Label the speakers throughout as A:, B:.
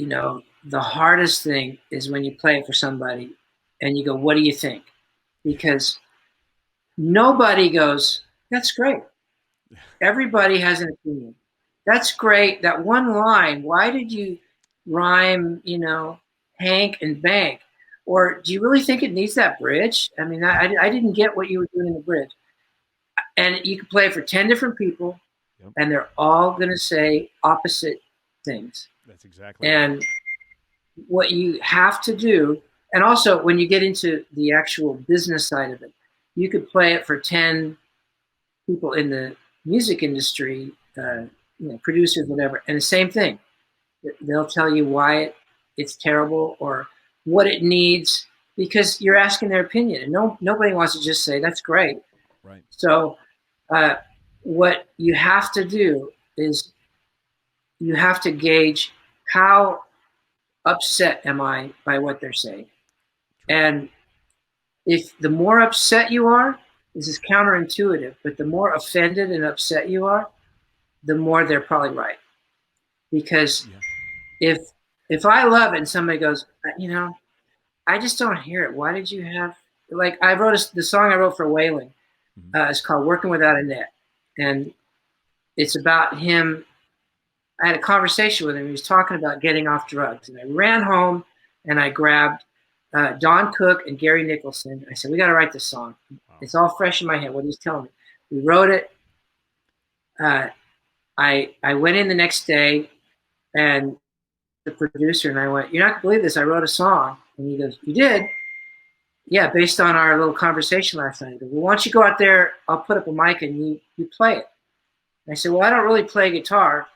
A: the hardest thing is when you play it for somebody and you go, what do you think? Because nobody goes, that's great. Everybody has an opinion. That's great. That one line, why did you rhyme, Hank and bank? Or do you really think it needs that bridge? I mean, I didn't get what you were doing in the bridge. And you can play it for 10 different people,
B: Yep.
A: and they're all going to say opposite things.
B: That's exactly right.
A: And what you have to do, and also when you get into the actual business side of it, you could play it for 10 people in the music industry, producers, whatever, and the same thing. They'll tell you why it's terrible or what it needs because you're asking their opinion, and nobody wants to just say that's great.
B: Right.
A: So, what you have to do is you have to gauge how upset am I by what they're saying, and if the more upset you are, this is counterintuitive, but the more offended and upset you are, the more they're probably right. Because
B: Yeah.
A: if I love it and somebody goes, I just don't hear it. Why did you have like I wrote the song I wrote for Wailing. It's called "Working Without a Net," and it's about him. I had a conversation with him. He was talking about getting off drugs, and I ran home and I grabbed Don Cook and Gary Nicholson. I said, "We got to write this song.
B: Wow.
A: It's all fresh in my head." What he's telling me, we wrote it. I went in the next day, and the producer and I went, "You're not gonna believe this. I wrote a song." And he goes, "You did?" "Yeah, based on our little conversation last night." He goes, "Well, why don't you go out there? I'll put up a mic and you play it." And I said, "Well, I don't really play guitar."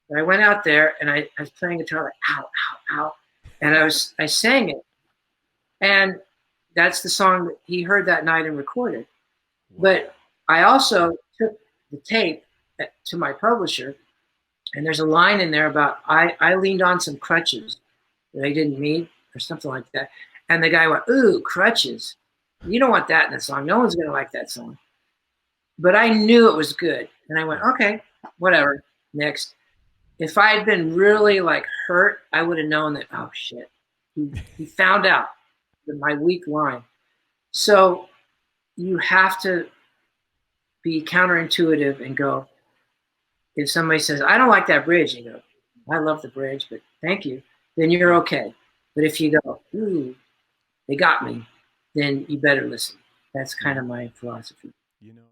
A: But I went out there and I was playing guitar like ow, ow, ow. And I sang it. And that's the song that he heard that night and recorded.
B: Wow.
A: But I also took the tape to my publisher, and there's a line in there about I leaned on some crutches that I didn't need or something like that. And the guy went, "Ooh, crutches. You don't want that in the song. No one's going to like that song." But I knew it was good. And I went, okay, whatever, next. If I had been really like hurt, I would have known that, oh shit, he found out my weak line. So you have to be counterintuitive and go, if somebody says, I don't like that bridge, you go, I love the bridge, but thank you, then you're okay. But if you go, ooh, they got me, then you better listen. That's kind of my philosophy.
B: You know.